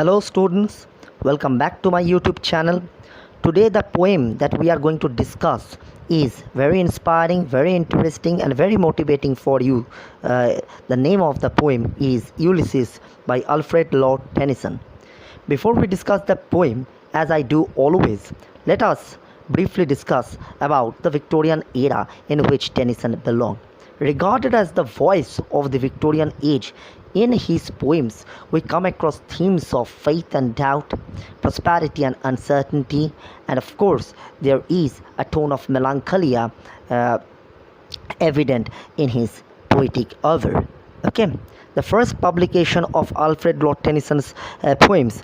Hello students, welcome back to my YouTube channel. Today the poem that we are going to discuss is very inspiring, very interesting and very motivating for you. The name of the poem is Ulysses by Alfred Lord Tennyson. Before we discuss the poem, as I do always, let us briefly discuss about the Victorian era in which Tennyson belonged. Regarded as the voice of the Victorian age, in his poems we come across themes of faith and doubt, prosperity and uncertainty, and of course there is a tone of melancholia evident in his poetic oeuvre. Okay, the first publication of Alfred Lord Tennyson's poems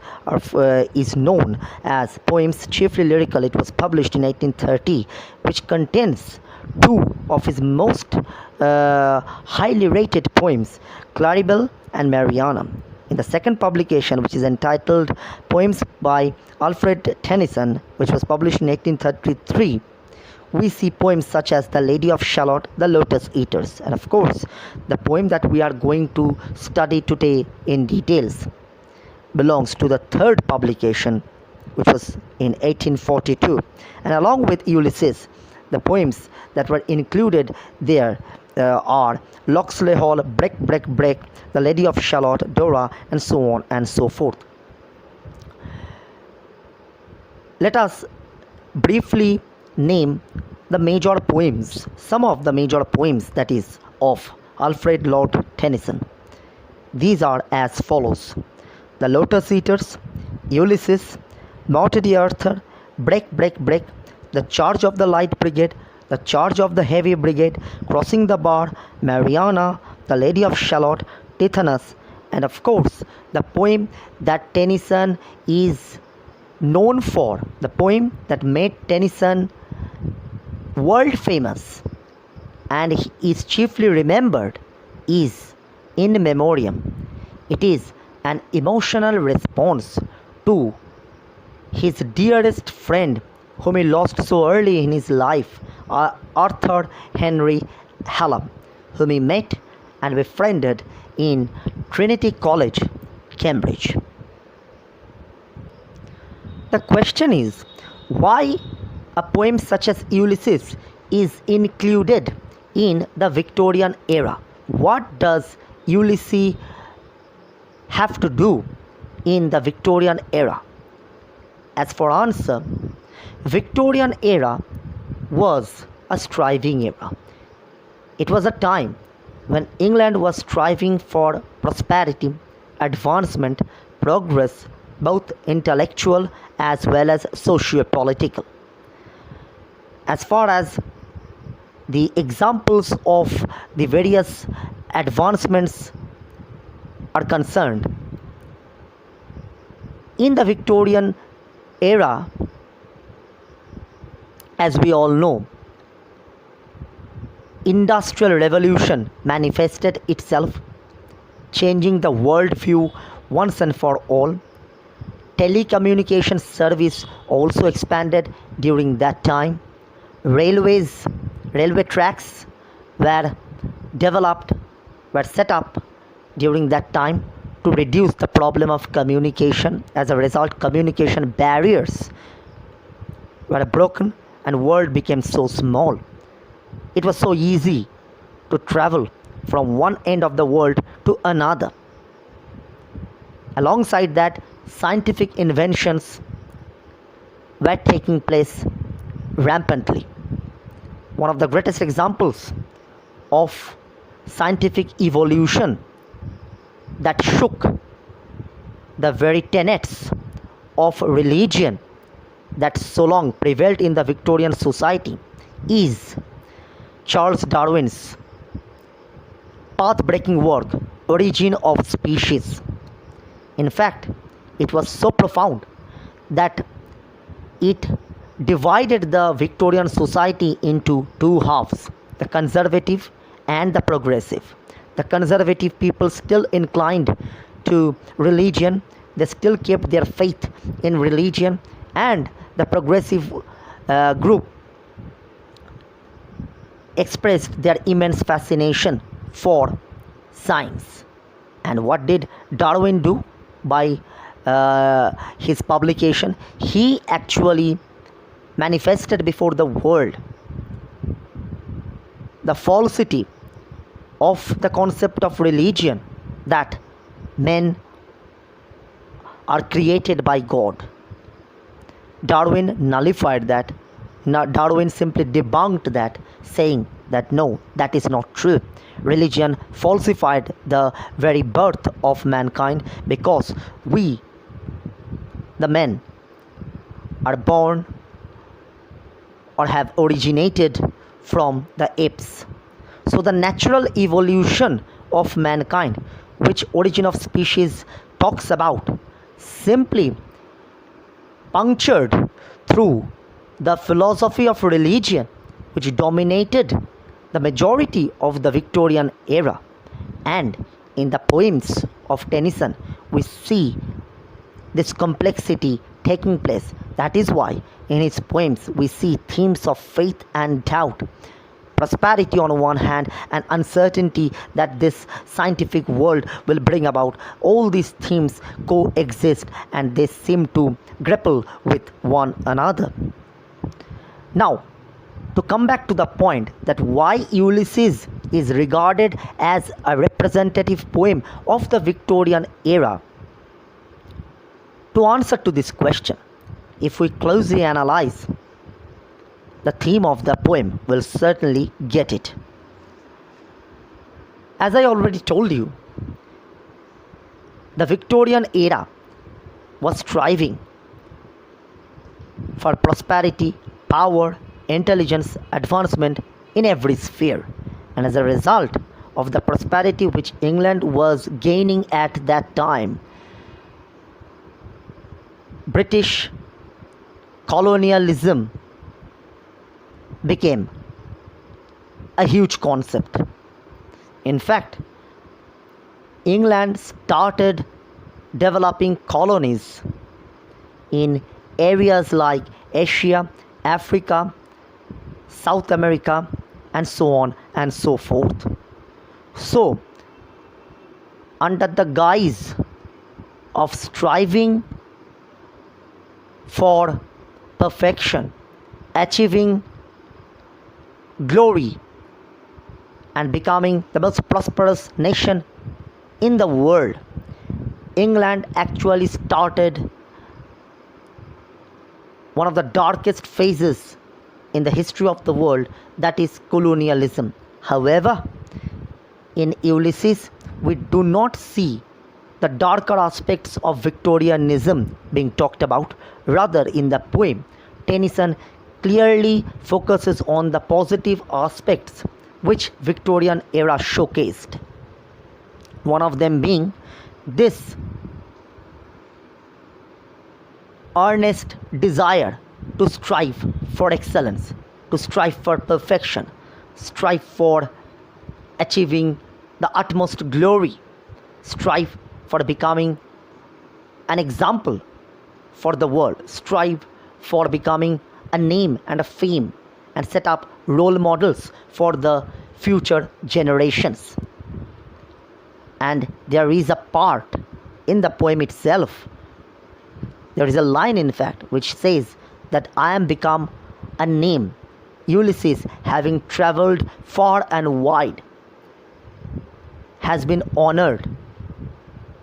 is known as Poems Chiefly Lyrical. It was published in 1830, which contains two of his most highly rated poems, Claribel and Mariana. In the second publication, which is entitled Poems by Alfred Tennyson, which was published in 1833, we see poems such as The Lady of Shalott, The Lotus Eaters, and of course the poem that we are going to study today in details belongs to the third publication, which was in 1842. And along with Ulysses, the poems that were included there are Locksley Hall, Break, Break, Break, The Lady of Shalott, Dora, and so on and so forth. Let us briefly name the major poems, some of the major poems that is of Alfred Lord Tennyson. These are as follows: The Lotus Eaters, Ulysses, Mounted Arthur, Break, Break, Break, The Charge of the Light Brigade, The Charge of the Heavy Brigade, Crossing the Bar, Mariana, The Lady of Shalott, Tithonus, and of course the poem that Tennyson is known for, the poem that made Tennyson world famous and he is chiefly remembered, is In Memoriam. It is an emotional response to his dearest friend whom he lost so early in his life, Arthur Henry Hallam, whom he met and befriended in Trinity College, Cambridge. The question is, why a poem such as Ulysses is included in the Victorian era? What does Ulysses have to do in the Victorian era? As for answer, Victorian era was a striving era. It was a time when England was striving for prosperity, advancement, progress, both intellectual as well as socio-political. As far as the examples of the various advancements are concerned, in the Victorian era, as we all know, Industrial Revolution manifested itself, changing the world view once and for all. Telecommunication service also expanded during that time. Railway tracks were developed, were set up during that time to reduce the problem of communication. As a result, communication barriers were broken and world became so small. It was so easy to travel from one end of the world to another. Alongside that, scientific inventions were taking place rampantly. One of the greatest examples of scientific evolution that shook the very tenets of religion that so long prevailed in the Victorian society is Charles Darwin's path-breaking work, Origin of Species. In fact, it was so profound that it divided the Victorian society into two halves, the conservative and the progressive. The conservative people still inclined to religion, they still kept their faith in religion, and the progressive group expressed their immense fascination for science. And what did Darwin do? By his publication, he actually manifested before the world the falsity of the concept of religion, that men are created by God. Darwin nullified that. Darwin simply debunked that, saying that no, that is not true. Religion falsified the very birth of mankind, because we, the men, are born or have originated from the apes. So the natural evolution of mankind, which Origin of Species talks about, simply punctured through the philosophy of religion, which dominated the majority of the Victorian era. And in the poems of Tennyson, we see this complexity taking place. That is why in his poems we see themes of faith and doubt, prosperity on one hand, and uncertainty that this scientific world will bring about. All these themes coexist, and they seem to grapple with one another. Now, to come back to the point that why Ulysses is regarded as a representative poem of the Victorian era, to answer to this question, if we closely analyze the theme of the poem, we'll certainly get it. As I already told you, the Victorian era was striving for prosperity, power, intelligence, advancement in every sphere. And as a result of the prosperity which England was gaining at that time, British colonialism became a huge concept. In fact, England started developing colonies in areas like Asia, Africa, South America, and so on and so forth. So, under the guise of striving for perfection, achieving glory, and becoming the most prosperous nation in the world, England actually started one of the darkest phases in the history of the world, that is colonialism. However, in Ulysses, we do not see the darker aspects of Victorianism being talked about. Rather, in the poem, Tennyson clearly focuses on the positive aspects which Victorian era showcased. One of them being this earnest desire to strive for excellence, to strive for perfection, strive for achieving the utmost glory, strive for becoming an example for the world, strive for becoming a name and a fame, and set up role models for the future generations. And there is a part in the poem itself, there is a line in fact which says that I am become a name. Ulysses, having travelled far and wide, has been honored,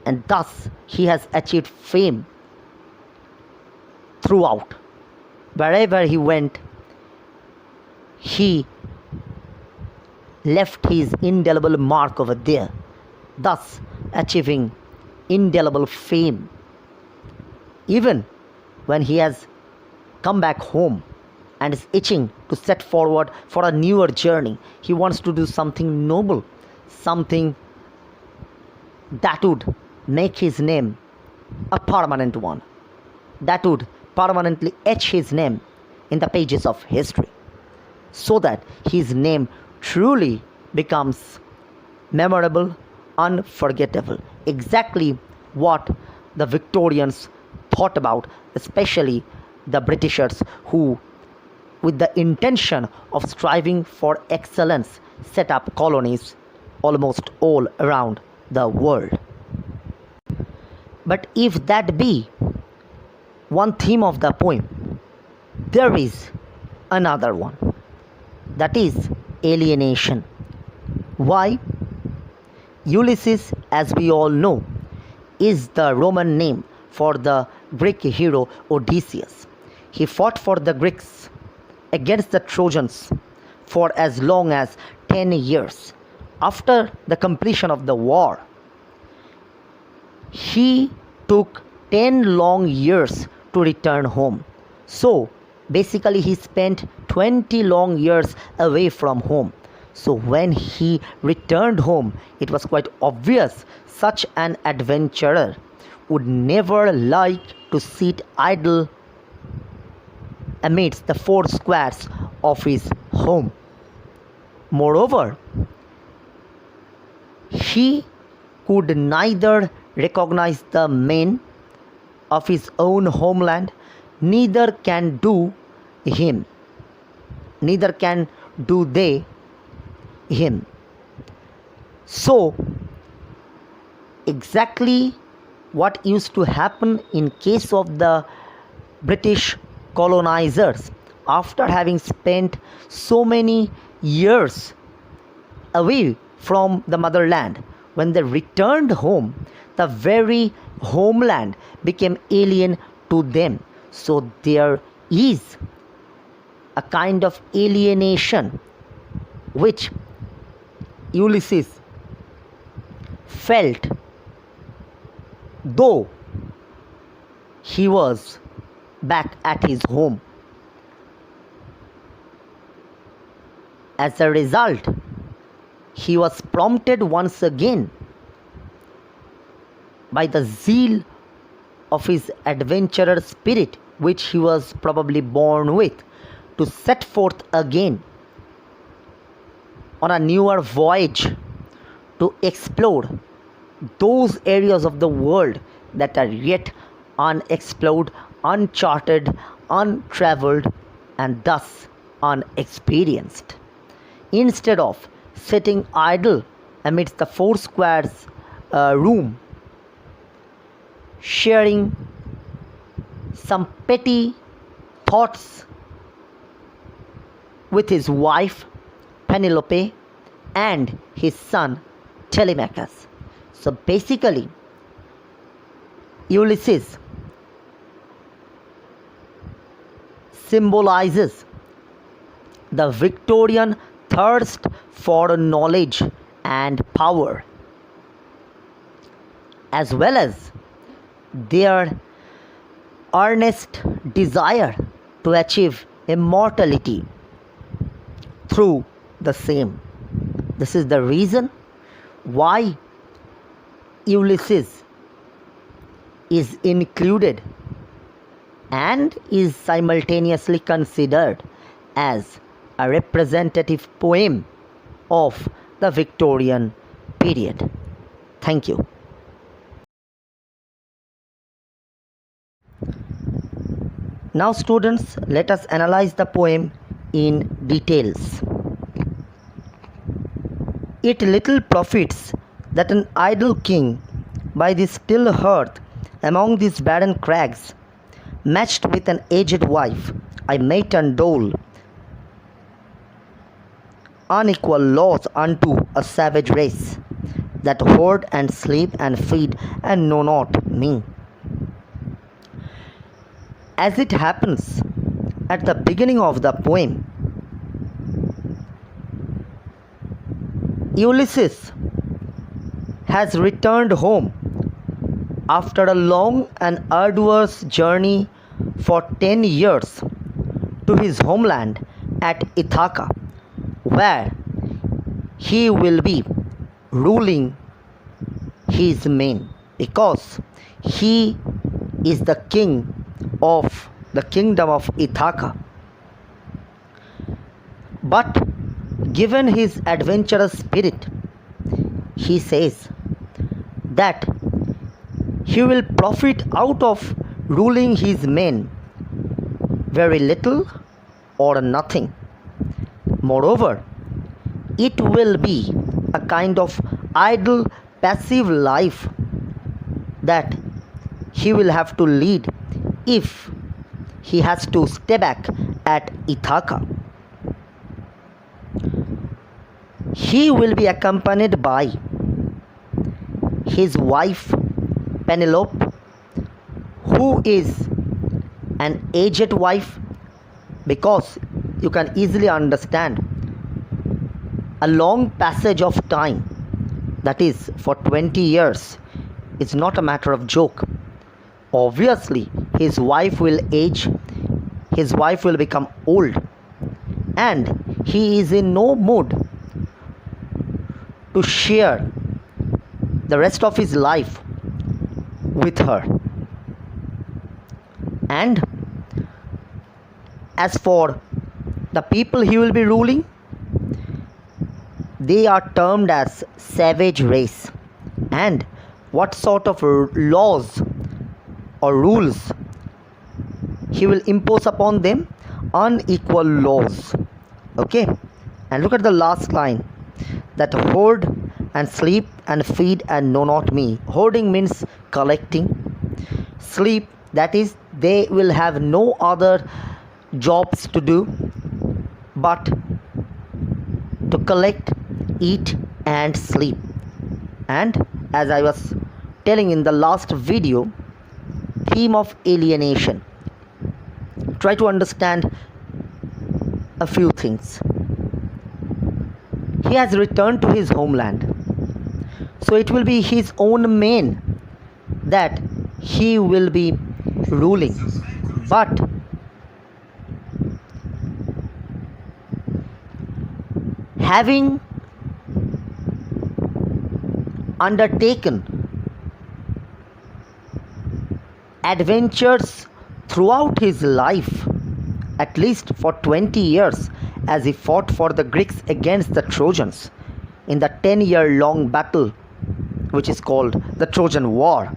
and thus he has achieved fame throughout. Wherever he went, he left his indelible mark over there, thus achieving indelible fame. Even when he has come back home and is itching to set forward for a newer journey, he wants to do something noble, something that would make his name a permanent one, that would permanently etch his name in the pages of history, so that his name truly becomes memorable, unforgettable. Exactly what the Victorians thought about, especially the Britishers, who, with the intention of striving for excellence, set up colonies almost all around the world. But if that be one theme of the poem, there is another one, that is alienation. Why? Ulysses, as we all know, is the Roman name for the Greek hero Odysseus. He fought for the Greeks against the Trojans for as long as 10 years. After the completion of the war, he took 10 long years to return home. So basically, he spent 20 long years away from home. So when he returned home, it was quite obvious such an adventurer would never like to sit idle amidst the four squares of his home. Moreover, he could neither recognize the men of his own homeland, neither can do they him. So exactly what used to happen in case of the British colonizers, after having spent so many years away from the motherland, when they returned home, the very homeland became alien to them. So there is a kind of alienation which Ulysses felt, though he was back at his home. As a result, he was prompted once again by the zeal of his adventurer spirit, which he was probably born with, to set forth again on a newer voyage to explore those areas of the world that are yet unexplored, uncharted, untraveled, and thus unexperienced. Instead of sitting idle amidst the four squares room, sharing some petty thoughts with his wife Penelope and his son Telemachus. So basically, Ulysses symbolizes the Victorian thirst for knowledge and power, as well as their earnest desire to achieve immortality through the same. This is the reason why Ulysses is included and is simultaneously considered as a representative poem of the Victorian period. Thank you. Now students, let us analyze the poem in details. It little profits that an idle king by the still hearth among these barren crags, matched with an aged wife, I mate and dole unequal laws unto a savage race that hoard and sleep and feed and know not me. As it happens at the beginning of the poem, Ulysses has returned home after a long and arduous journey for 10 years to his homeland at Ithaca, where he will be ruling his men, because he is the king of the kingdom of Ithaca. But given his adventurous spirit, he says that he will profit out of ruling his men very little or nothing. Moreover, it will be a kind of idle, passive life that he will have to lead if he has to stay back at Ithaca. He will be accompanied by his wife Penelope, who is an aged wife, because you can easily understand a long passage of time, that is for 20 years, is not a matter of joke. Obviously his wife will age, his wife will become old, and he is in no mood to share the rest of his life with her. And as for the people he will be ruling, they are termed as savage race. And what sort of laws or rules he will impose upon them? Unequal laws. Okay, and look at the last line, that hoard and sleep and feed and know not me. Hoarding means collecting. Sleep, that is they will have no other jobs to do but to collect, eat and sleep. And as I was telling in the last video, theme of alienation. Try to understand a few things. He has returned to his homeland, so it will be his own men that he will be ruling. But having undertaken adventures throughout his life, at least for 20 years, as he fought for the Greeks against the Trojans in the 10-year long battle which is called the Trojan War,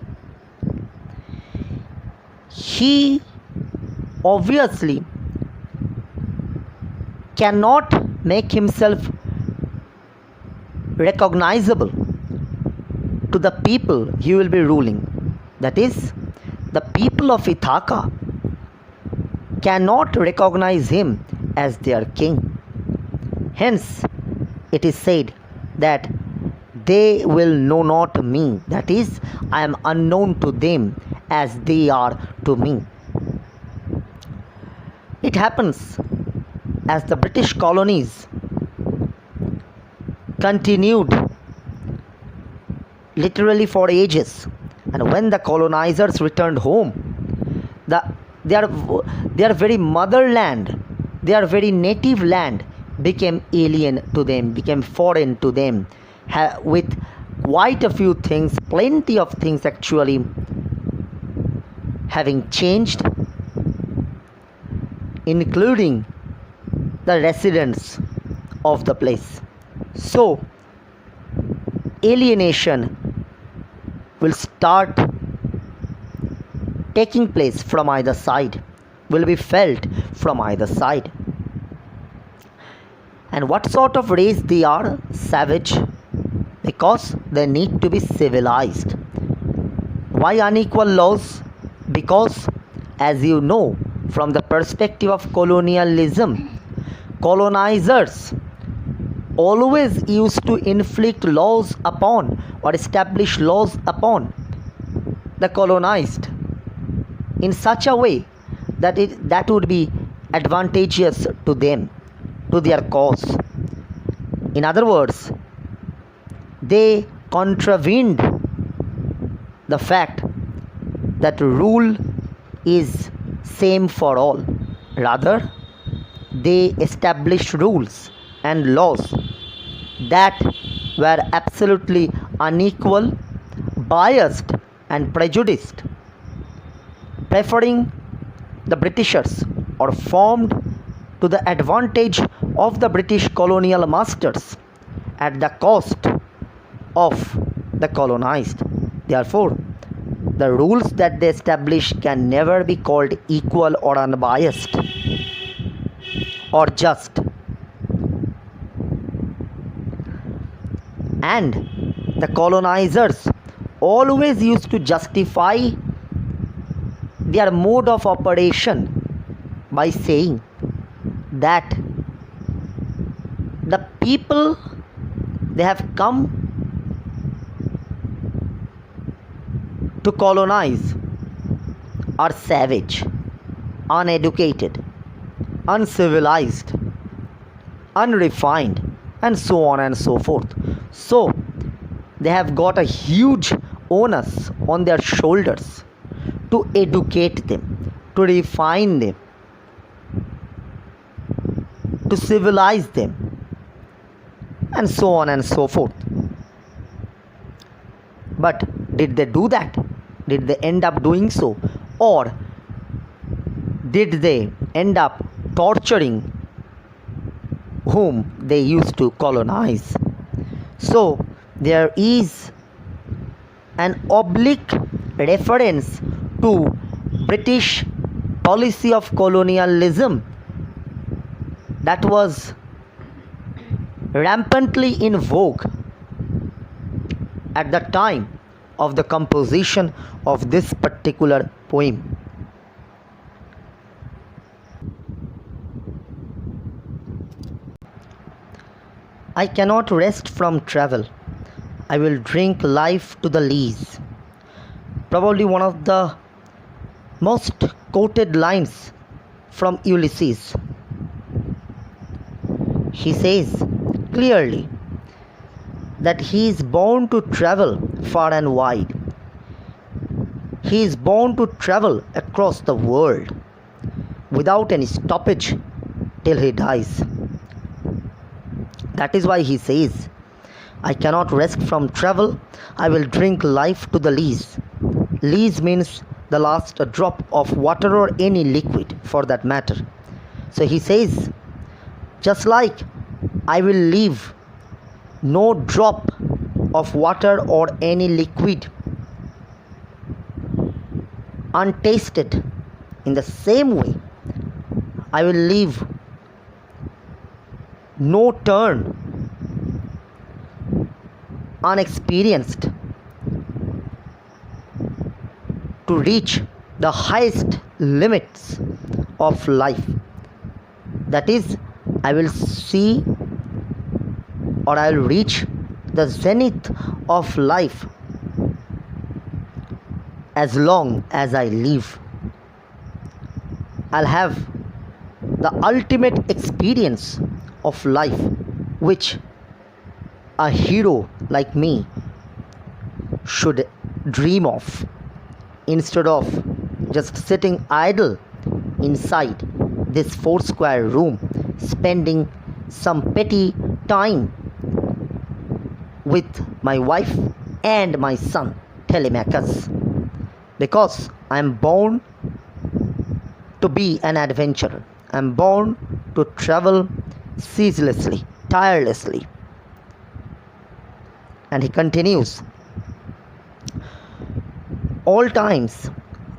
he obviously cannot make himself recognizable to the people he will be ruling. That is, the people of Ithaca cannot recognize him as their king. Hence, it is said that they will know not me. That is, I am unknown to them as they are to me. It happens as the British colonies continued literally for ages, and when the colonizers returned home, their very motherland, their very native land became alien to them, became foreign to them, with quite a few things, plenty of things actually having changed, including the residents of the place. So alienation will start taking place from either side, will be felt from either side. And what sort of race they are? Savage, because they need to be civilized. Why unequal laws? Because, as you know, from the perspective of colonialism, colonizers always used to inflict laws upon or establish laws upon the colonized in such a way that that would be advantageous to them, to their cause. In other words, they contravened the fact that rule is same for all. Rather, they established rules and laws that were absolutely unequal, biased and prejudiced, preferring the Britishers, or formed to the advantage of the British colonial masters at the cost of the colonized. Therefore, the rules that they establish can never be called equal or unbiased or just. And the colonizers always used to justify their mode of operation by saying that the people they have come to colonize are savage, uneducated, uncivilized, unrefined, and so on and so forth. So they have got a huge onus on their shoulders to educate them, to refine them, to civilize them, and so on and so forth. But did they do that? Did they end up doing so? Or did they end up torturing whom they used to colonize? So there is an oblique reference to British policy of colonialism that was rampantly in vogue at the time of the composition of this particular poem. I cannot rest from travel. I will drink life to the lees. Probably one of the most quoted lines from Ulysses. He says clearly that he is born to travel far and wide. He is born to travel across the world without any stoppage till he dies. That is why he says, I cannot rest from travel, I will drink life to the lees. Lees means the last drop of water or any liquid for that matter. So he says, just like I will leave no drop of water or any liquid untasted, in the same way I will leave no turn unexperienced to reach the highest limits of life. That is, I will see or I will reach the zenith of life as long as I live. I'll have the ultimate experience of life which a hero like me should dream of, instead of just sitting idle inside this four-square room, spending some petty time with my wife and my son Telemachus, because I am born to be an adventurer. I am born to travel ceaselessly, tirelessly. And he continues, all times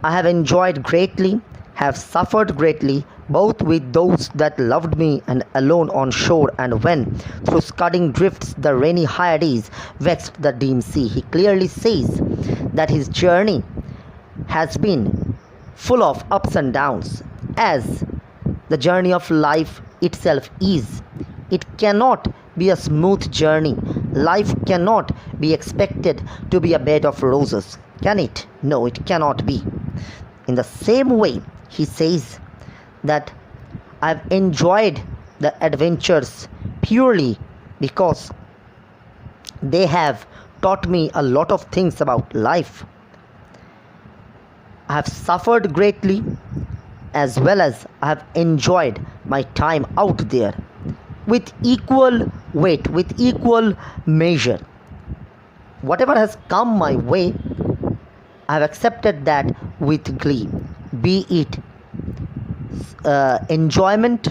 I have enjoyed greatly, have suffered greatly, both with those that loved me and alone on shore, and when through scudding drifts the rainy Hyades vexed the dim sea. He clearly says that his journey has been full of ups and downs, as the journey of life itself is. It cannot be a smooth journey. Life cannot be expected to be a bed of roses, can it? No, it cannot be. In the same way, he says that I've enjoyed the adventures purely because they have taught me a lot of things about life. I have suffered greatly as well as I have enjoyed my time out there with equal weight, with equal measure. Whatever has come my way, I have accepted that with glee, be it enjoyment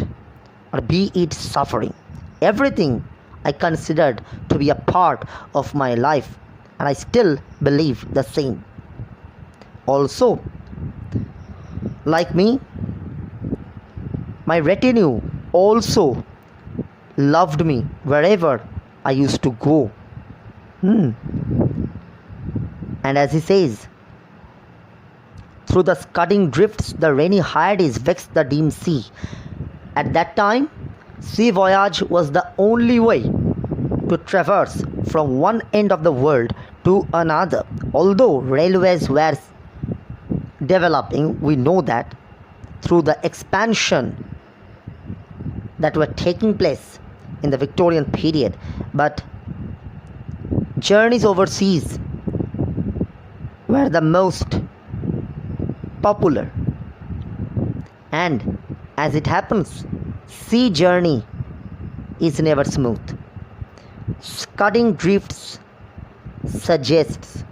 or be it suffering. Everything I considered to be a part of my life, and I still believe the same. Also, like me, my retinue also loved me wherever I used to go. And as he says, Through the scudding drifts, the rainy Hyades vexed the dim sea. At that time, sea voyage was the only way to traverse from one end of the world to another. Although railways were developing, we know that through the expansion that were taking place in the Victorian period, but journeys overseas were the most popular. And as it happens, sea journey is never smooth. Scudding drifts suggests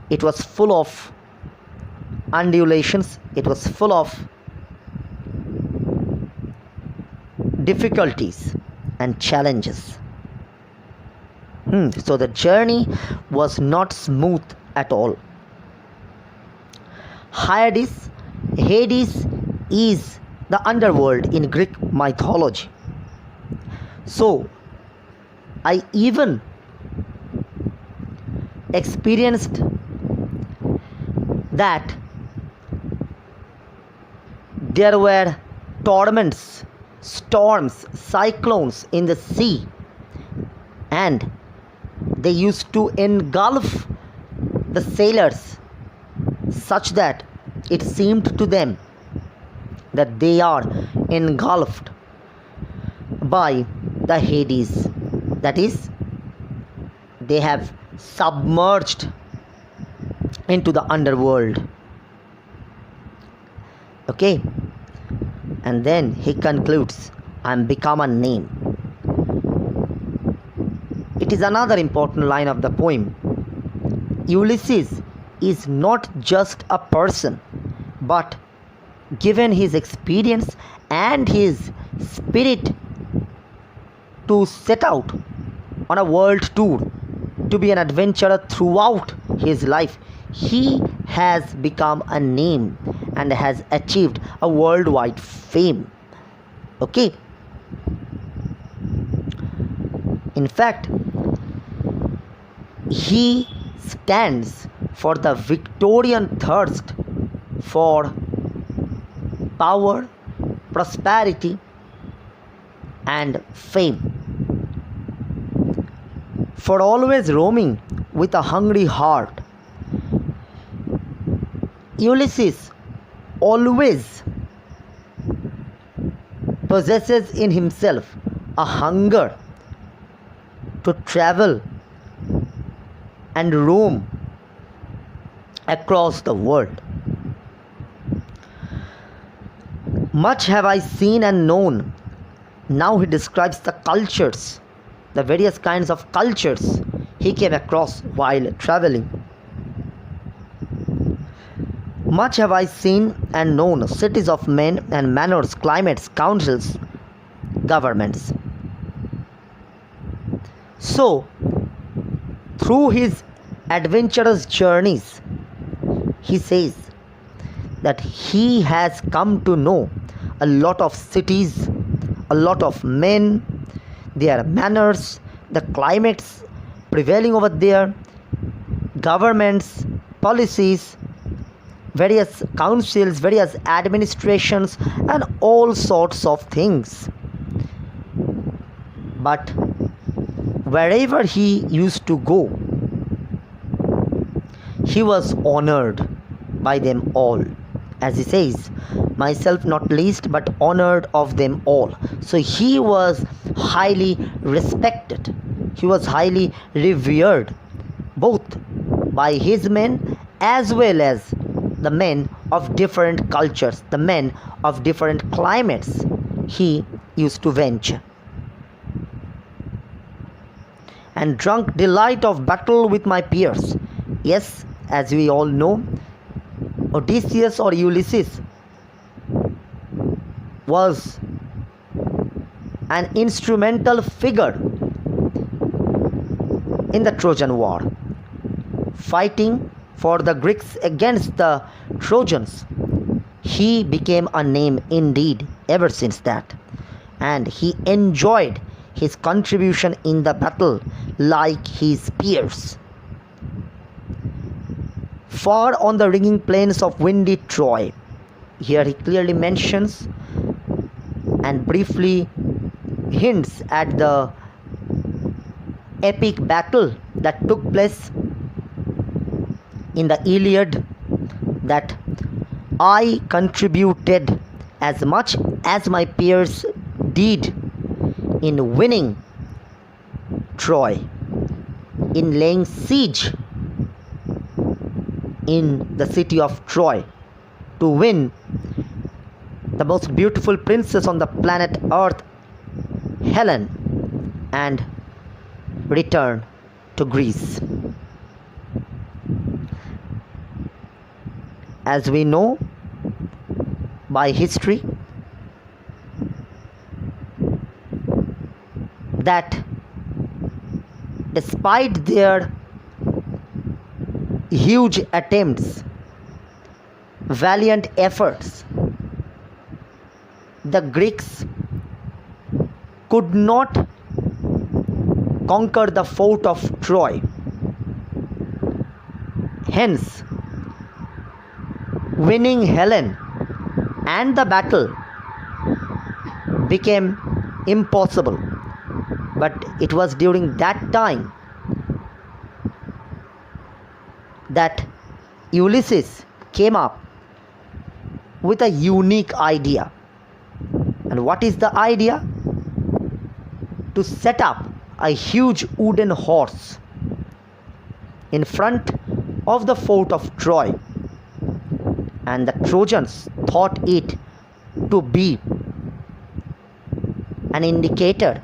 it was full of undulations, it was full of difficulties and challenges. So the journey was not smooth at all. Hades is the underworld in Greek mythology. So I even experienced that there were torments, storms, cyclones in the sea, and they used to engulf the sailors such that it seemed to them that they are engulfed by the Hades. That is, they have submerged into the underworld. Okay, and then he concludes, "I'm become a name." It is another important line of the poem. Ulysses is not just a person, but given his experience and his spirit to set out on a world tour, to be an adventurer throughout his life, he has become a name and has achieved a worldwide fame. Okay. In fact, he stands for the Victorian thirst for power, prosperity, and fame, for always roaming with a hungry heart. Ulysses always possesses in himself a hunger to travel and roam across the world. Much have I seen and known. Now he describes the cultures, the various kinds of cultures he came across while traveling. Much have I seen and known, cities of men and manners, climates, councils, governments. So, through his adventurous journeys, he says that he has come to know a lot of cities, a lot of men, their manners, the climates prevailing over there, governments, policies, various councils, various administrations, and all sorts of things. But wherever he used to go, he was honored by them all. As he says, myself not least, but honored of them all. So he was highly respected, he was highly revered, both by his men as well as the men of different cultures, the men of different climates he used to venture. And drunk delight of battle with my peers. Yes, as we all know, Odysseus or Ulysses was an instrumental figure in the Trojan War, fighting for the Greeks against the Trojans. He became a name indeed ever since that, and he enjoyed his contribution in the battle like his peers. far on the ringing plains of windy Troy. Here he clearly mentions and briefly hints at the epic battle that took place in the Iliad, that I contributed as much as my peers did in winning Troy, in laying siege in the city of Troy, to win the most beautiful princess on the planet Earth, Helen, and return to Greece. As we know by history, that despite their huge attempts, valiant efforts, the Greeks could not conquer the fort of Troy. Hence, winning Helen and the battle became impossible. But it was during that time that Ulysses came up with a unique idea. And what is the idea? To set up a huge wooden horse in front of the fort of Troy. And the Trojans thought it to be an indicator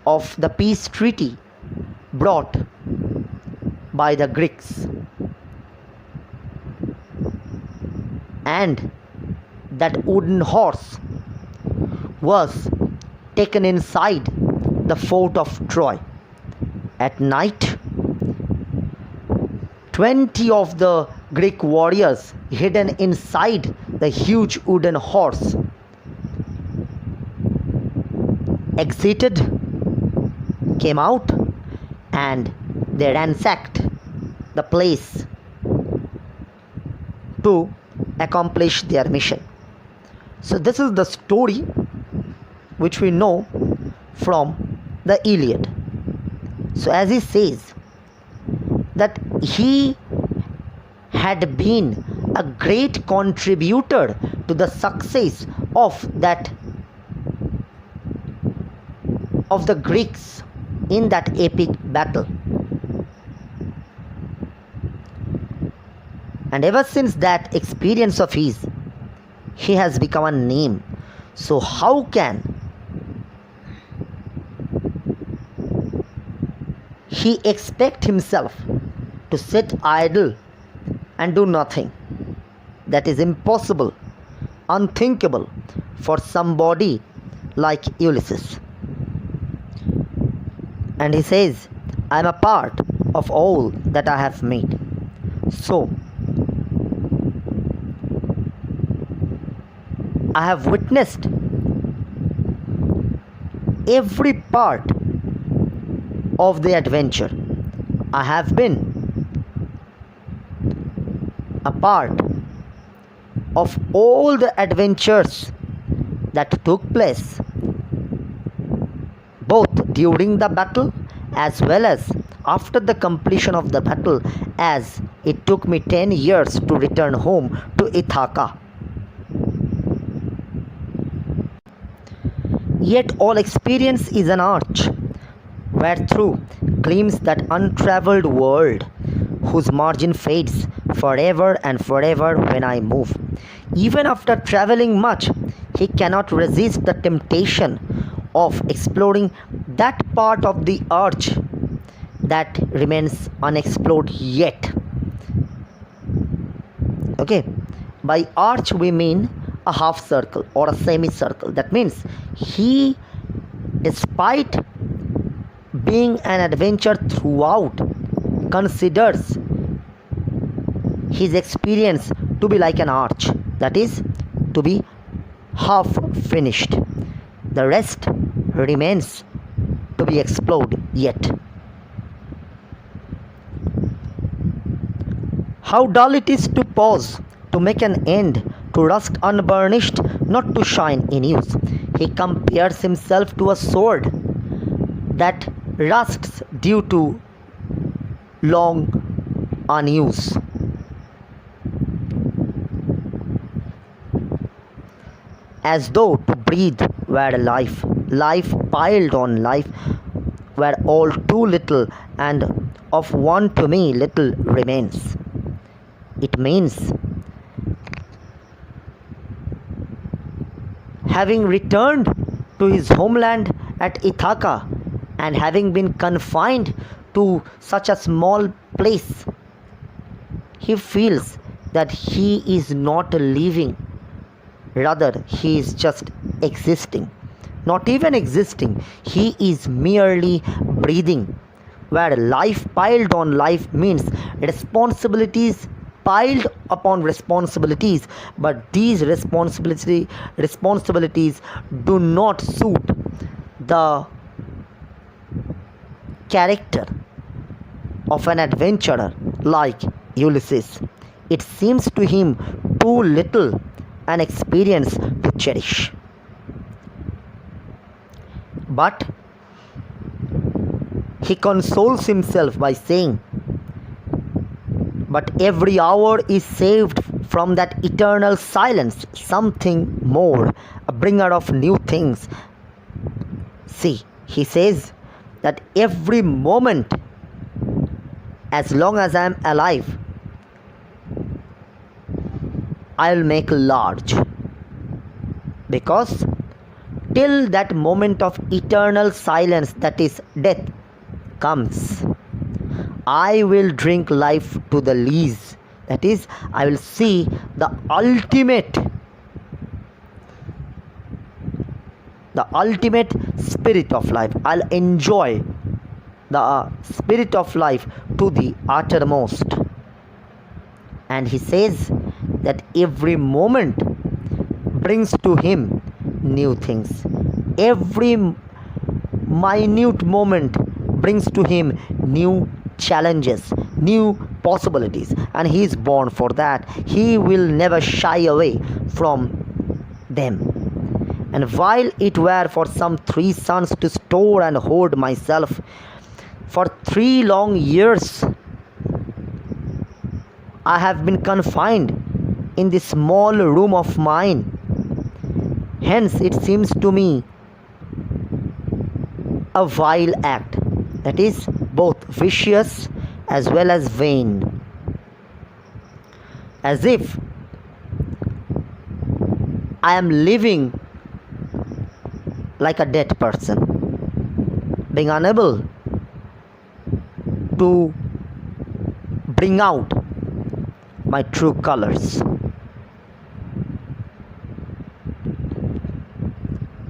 of the peace treaty brought by the Greeks. And that wooden horse was taken inside the fort of Troy. At night, 20 of the Greek warriors hidden inside the huge wooden horse exited, came out, and they ransacked the place to accomplish their mission. So this is the story which we know from the Iliad. So as he says that he had been a great contributor to the success of the Greeks in that epic battle. And ever since that experience of his, he has become a name. So how can he expect himself to sit idle and do nothing? That is impossible, unthinkable for somebody like Ulysses. And he says, I am a part of all that I have made. So I have witnessed every part of the adventure. I have been a part of all the adventures that took place, both during the battle as well as after the completion of the battle, as it took me 10 years to return home to Ithaca. Yet all experience is an arch, wherethrough gleams that untravelled world, whose margin fades forever and forever when I move. Even after travelling much, he cannot resist the temptation of exploring that part of the arch that remains unexplored yet. Okay, by arch we mean a half circle or a semicircle. That means he, despite being an adventure throughout, considers his experience to be like an arch, that is, to be half finished. The rest remains to be explored yet. How dull it is to pause, to make an end, to rust unburnished, not to shine in use. He compares himself to a sword that rusts due to long unuse. As though to breathe were life, life piled on life, were all too little, and of one to me little remains. It means having returned to his homeland at Ithaca and having been confined to such a small place, he feels that he is not living, rather, he is just existing. Not even existing, he is merely breathing. Where life piled on life means responsibilities piled upon responsibilities, but these responsibilities do not suit the character of an adventurer like Ulysses. It seems to him too little an experience to cherish. But he consoles himself by saying, but every hour is saved from that eternal silence, something more, a bringer of new things. See, he says that every moment, as long as I am alive, I will make large. Because till that moment of eternal silence, that is death, comes, I will drink life to the lees. That is, I will see the ultimate spirit of life. I'll enjoy the spirit of life to the uttermost. And he says that every moment brings to him new things. Every minute moment brings to him new challenges, new possibilities, and he is born for that. He will never shy away from them. And while it were for some 3 suns to store and hoard myself, for 3 long years I have been confined in this small room of mine. Hence it seems to me a vile act, that is both vicious as well as vain, as if I am living like a dead person, being unable to bring out my true colors.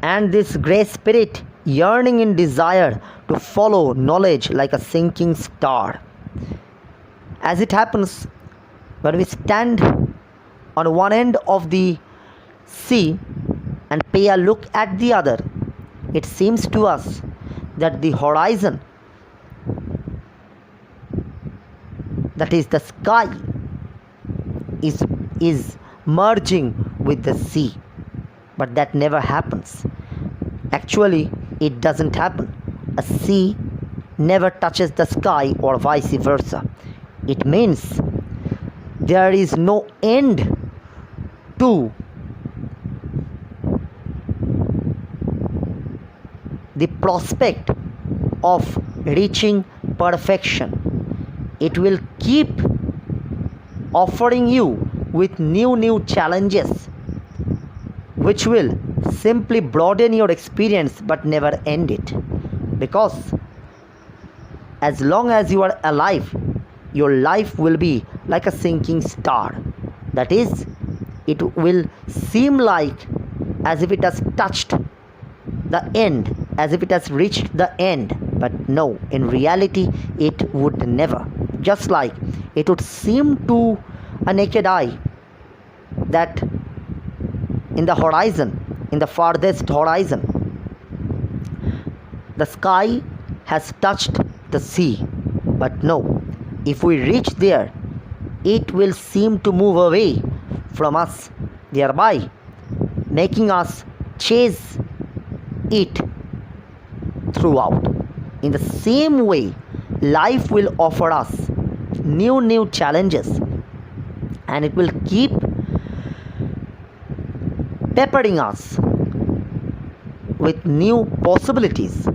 And this grey spirit yearning in desire to follow knowledge like a sinking star. As it happens, when we stand on one end of the sea and pay a look at the other, it seems to us that the horizon, that is the sky, is merging with the sea. But that never happens. Actually, it doesn't happen. A sea never touches the sky or vice versa. It means there is no end to the prospect of reaching perfection. It will keep offering you with new challenges, which will simply broaden your experience but never end it. Because as long as you are alive, your life will be like a sinking star. That is, it will seem like as if it has touched the end, as if it has reached the end. But no, in reality, it would never. Just like it would seem to a naked eye that in the horizon, in the farthest horizon, the sky has touched the sea. But no, if we reach there, it will seem to move away from us, thereby making us chase it throughout. In the same way, life will offer us new challenges, and it will keep peppering us with new possibilities,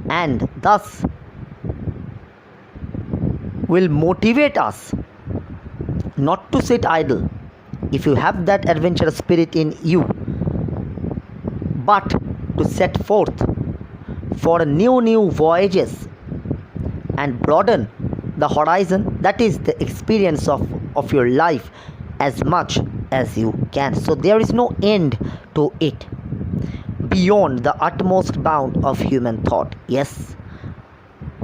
and thus will motivate us not to sit idle. If you have that adventurous spirit in you, but to set forth for new voyages and broaden the horizon, that is the experience of your life as much as you can. So there is no end to it beyond the utmost bound of human thought. Yes,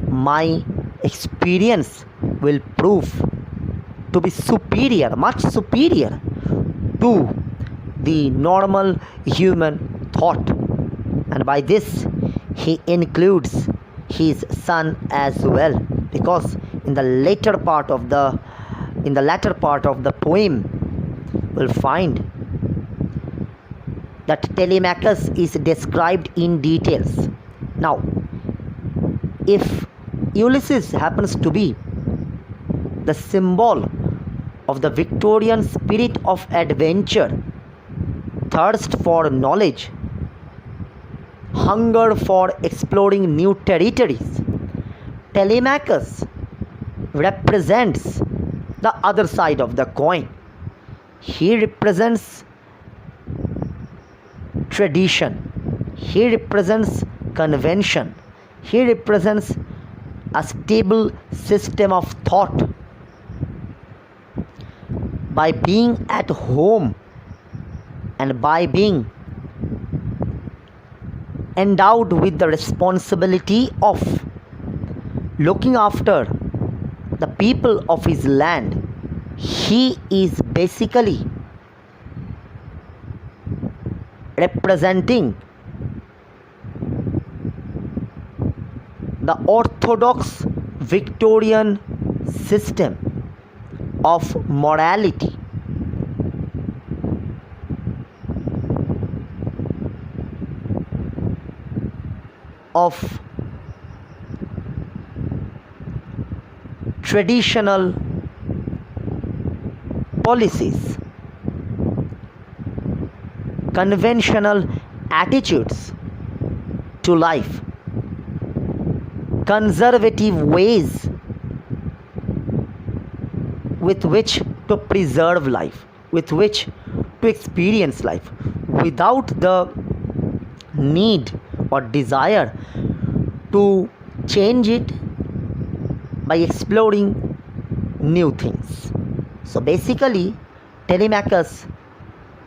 my experience will prove to be superior, much superior to the normal human thought, and by this he includes his son as well, because in the latter part of the poem we'll find that Telemachus is described in details. Now, if Ulysses happens to be the symbol of the Victorian spirit of adventure, thirst for knowledge, hunger for exploring new territories, Telemachus represents the other side of the coin. He represents tradition, he represents convention, he represents a stable system of thought. By being at home and by being endowed with the responsibility of looking after the people of his land, he is basically representing the orthodox Victorian system of morality, of traditional policies, conventional attitudes to life, conservative ways with which to preserve life, with which to experience life, without the need or desire to change it by exploring new things. So basically, Telemachus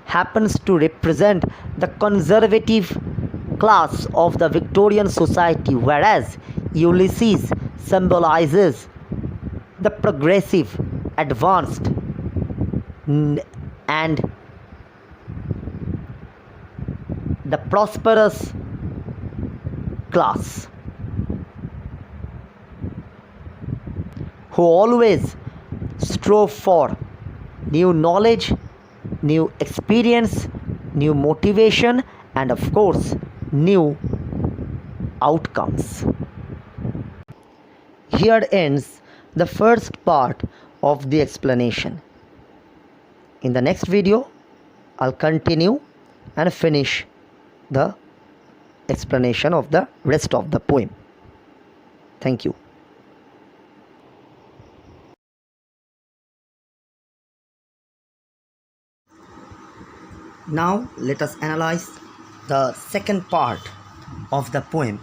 happens to represent the conservative class of the Victorian society, whereas Ulysses symbolizes the progressive, advanced, and the prosperous class, who always strove for new knowledge, new experience, new motivation, and of course, new outcomes. Here ends the first part of the explanation. In the next video, I'll continue and finish the explanation of the rest of the poem. Thank you. Now let us analyze the second part of the poem.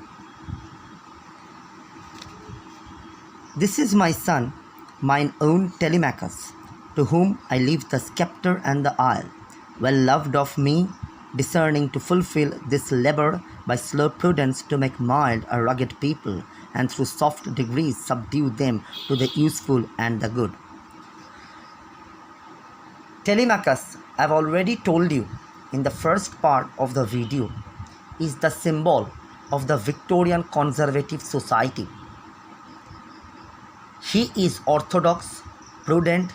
This is my son, mine own Telemachus, to whom I leave the sceptre and the isle, well loved of me, discerning to fulfill this labour by slow prudence to make mild a rugged people, and through soft degrees subdue them to the useful and the good. Telemachus, I have already told you in the first part of the video, is the symbol of the Victorian conservative society. He is orthodox, prudent,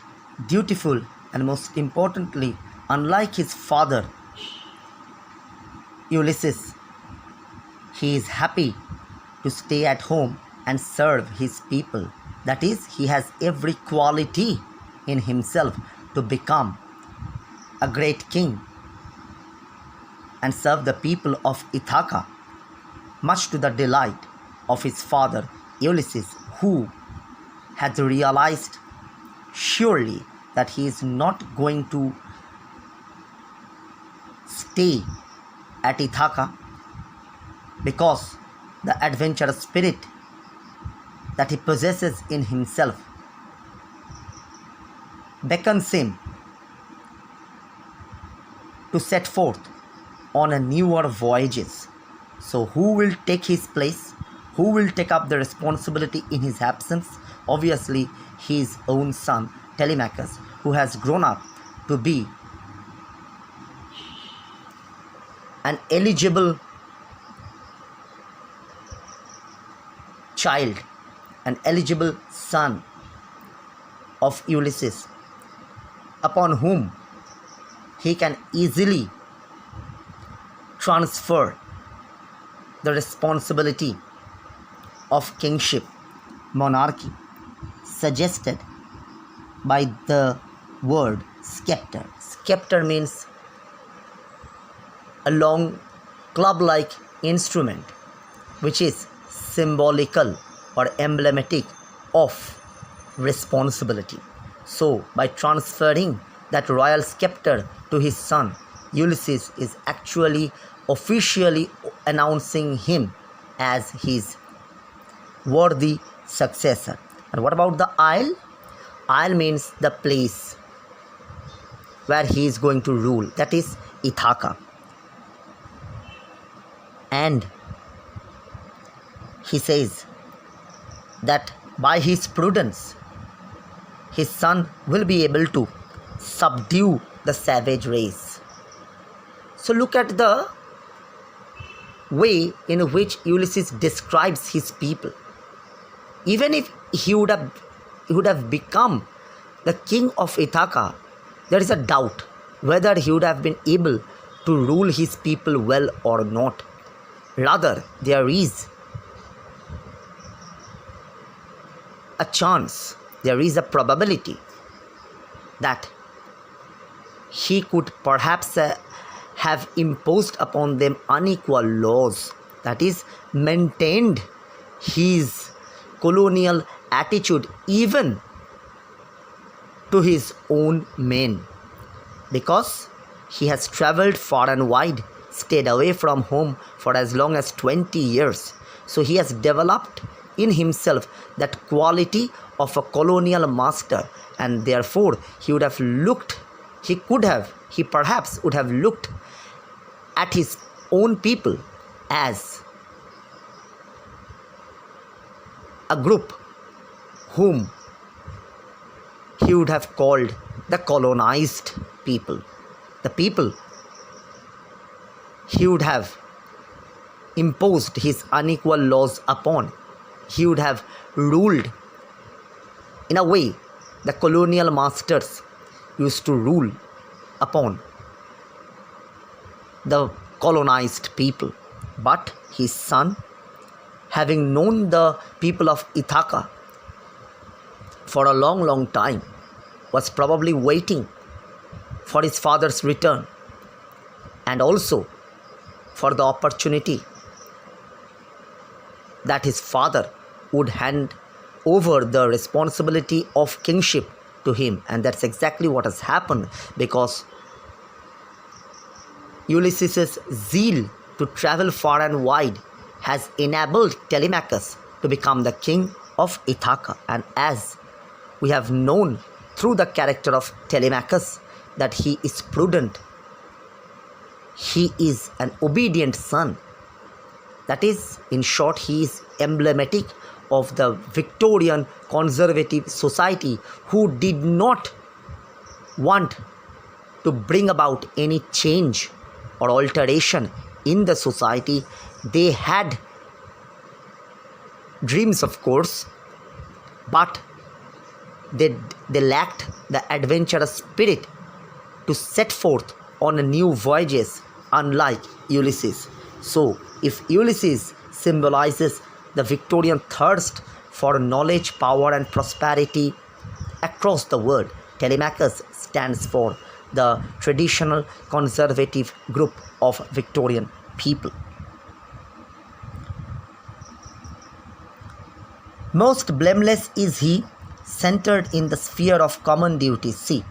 dutiful, and most importantly, unlike his father Ulysses, he is happy to stay at home and serve his people. That is, he has every quality in himself to become a great king and serve the people of Ithaca, much to the delight of his father Ulysses, who had realized surely that he is not going to stay at Ithaca, because the adventurous spirit that he possesses in himself beckons him to set forth on a newer voyages. So who will take his place? Who will take up the responsibility in his absence? Obviously, his own son Telemachus, who has grown up to be an eligible child, an eligible son of Ulysses, upon whom he can easily transfer the responsibility of kingship, monarchy, suggested by the word scepter. Scepter means a long club-like instrument which is symbolical or emblematic of responsibility. So, by transferring that royal scepter to his son, Ulysses is actually officially announcing him as his worthy successor. And what about the isle? Isle means the place where he is going to rule, that is Ithaca. And he says that by his prudence, his son will be able to subdue the savage race. So look at the way in which Ulysses describes his people. Even if he would have become the king of Ithaca, there is a doubt whether he would have been able to rule his people well or not. Rather, there is a chance, there is a probability that he could perhaps have imposed upon them unequal laws, that is, maintained his colonial attitude even to his own men, because he has traveled far and wide, stayed away from home for as long as 20 years. So he has developed in himself that quality of a colonial master, and therefore he perhaps would have looked at his own people as a group whom he would have called the colonized people, the people he would have imposed his unequal laws upon. He would have ruled in a way the colonial masters used to rule upon the colonized people. But his son, having known the people of Ithaca for a long time, was probably waiting for his father's return, and also for the opportunity that his father would hand over the responsibility of kingship to him. And that's exactly what has happened, because Ulysses' zeal to travel far and wide has enabled Telemachus to become the king of Ithaca. And as we have known through the character of Telemachus that he is prudent, he is an obedient son. That is, in short, he is emblematic of the Victorian conservative society who did not want to bring about any change or alteration in the society. They had dreams, of course, but they they lacked the adventurous spirit to set forth on new voyages, unlike Ulysses. So, if Ulysses symbolizes the Victorian thirst for knowledge, power, and prosperity across the world, Telemachus stands for the traditional conservative group of Victorian people. Most blameless is he, centered in the sphere of common duties. See,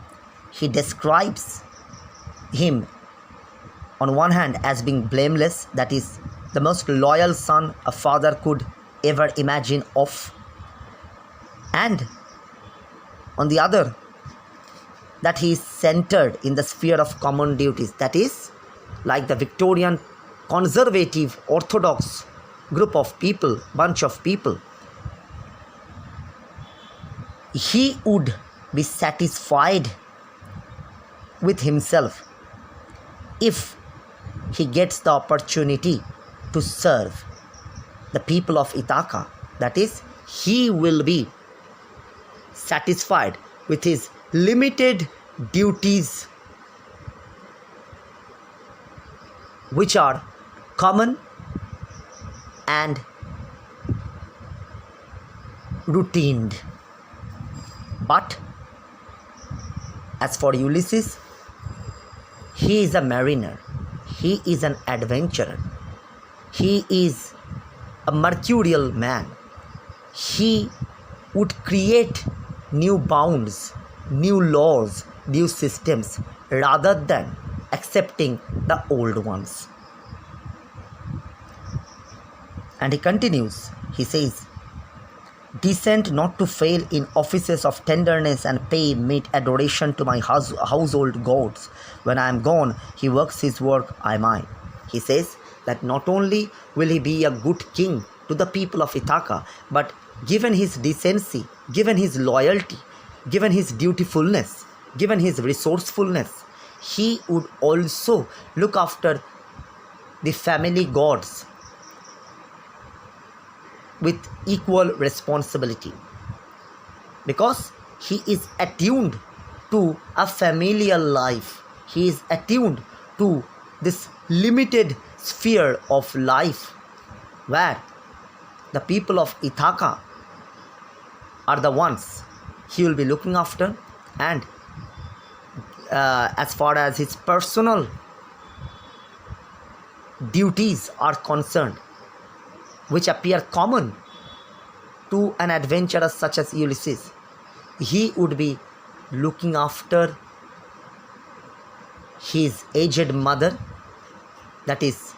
he describes him on one hand as being blameless, that is, the most loyal son a father could ever imagine of, and on the other, that he is centered in the sphere of common duties, that is, like the Victorian conservative orthodox group of people, bunch of people. He would be satisfied with himself if he gets the opportunity to serve the people of Ithaca. That is, he will be satisfied with his limited duties, which are common and routined. But as for Ulysses, he is a mariner, he is an adventurer, he is a mercurial man. He would create new bounds, new laws, new systems, rather than accepting the old ones. And he continues, he says, "Descend not to fail in offices of tenderness and pay meet adoration to my household gods. When I am gone, he works his work, I mine." He says that not only will he be a good king to the people of Ithaca, but given his decency, given his loyalty, given his dutifulness, given his resourcefulness, he would also look after the family gods with equal responsibility, because he is attuned to a familial life. He is attuned to this limited sphere of life where the people of Ithaca are the ones he will be looking after, and as far as his personal duties are concerned, which appear common to an adventurer such as Ulysses, he would be looking after his aged mother, that is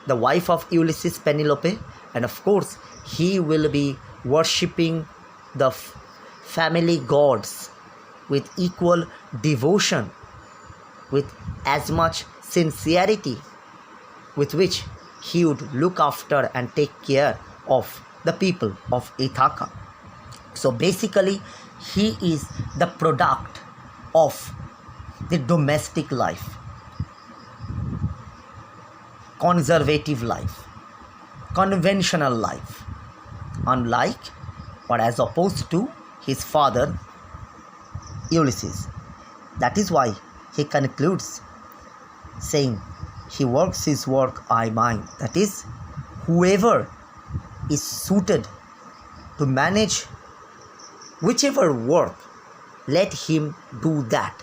the wife of Ulysses, Penelope, and of course he will be worshipping the family gods with equal devotion, with as much sincerity with which he would look after and take care of the people of Ithaca. So basically, he is the product of the domestic life, conservative life, conventional life, unlike or as opposed to his father Ulysses. That is why he concludes saying, "He works his work, I mine." That is, whoever is suited to manage whichever work, let him do that.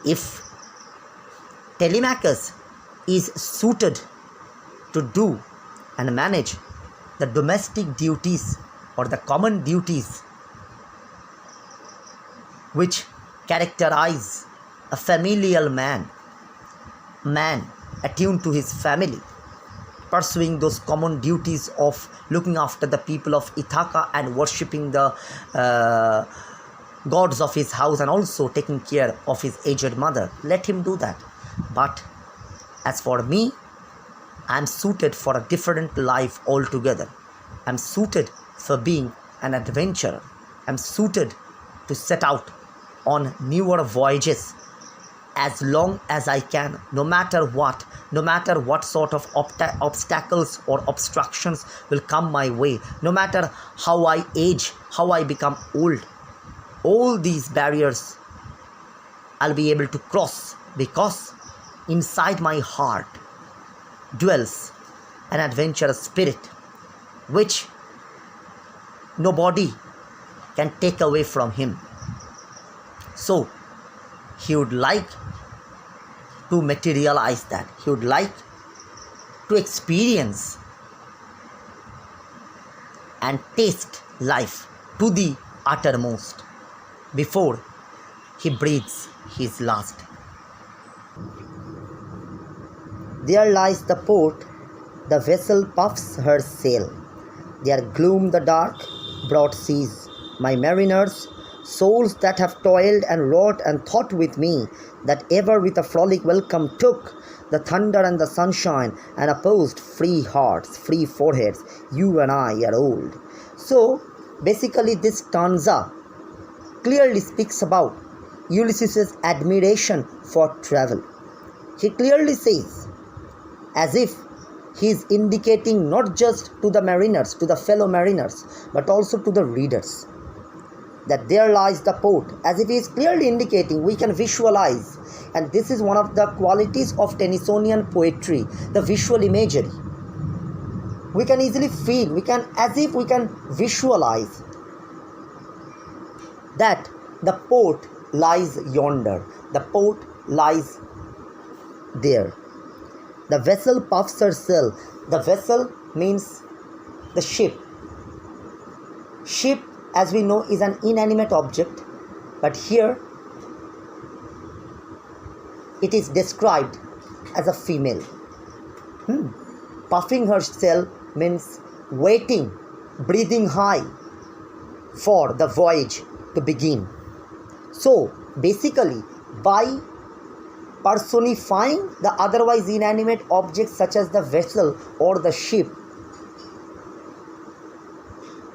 If Telemachus is suited to do and manage the domestic duties or the common duties which characterize a familial man attuned to his family, pursuing those common duties of looking after the people of Ithaca and worshipping the gods of his house, and also taking care of his aged mother, let him do that. But as for me, I am suited for a different life altogether. I am suited for being an adventurer. I am suited to set out on newer voyages as long as I can, no matter what sort of obstacles or obstructions will come my way, no matter how I age, how I become old. all these barriers I'll be able to cross, because inside my heart dwells an adventurous spirit which nobody can take away from him. So he would like to materialize that. He would like to experience and taste life to the uttermost before he breathes his last. There lies the port, the vessel puffs her sail. There gloom the dark, broad seas. My mariners, souls that have toiled and wrought and thought with me, that ever with a frolic welcome took the thunder and the sunshine, and opposed free hearts, free foreheads, you and I are old. So basically this stanza clearly speaks about Ulysses' admiration for travel. He clearly says, as if he is indicating not just to the mariners, to the fellow mariners, but also to the readers, that there lies the port, as if he is clearly indicating, we can visualize. And this is one of the qualities of Tennysonian poetry, the visual imagery. We can easily feel, as if we can visualize that the port lies yonder, the port lies there. The vessel puffs her sail. The vessel means the ship. Ship, as we know, is an inanimate object, but here it is described as a female. Puffing her sail means waiting, breathing high for the voyage to begin. So basically, by personifying the otherwise inanimate objects such as the vessel or the ship,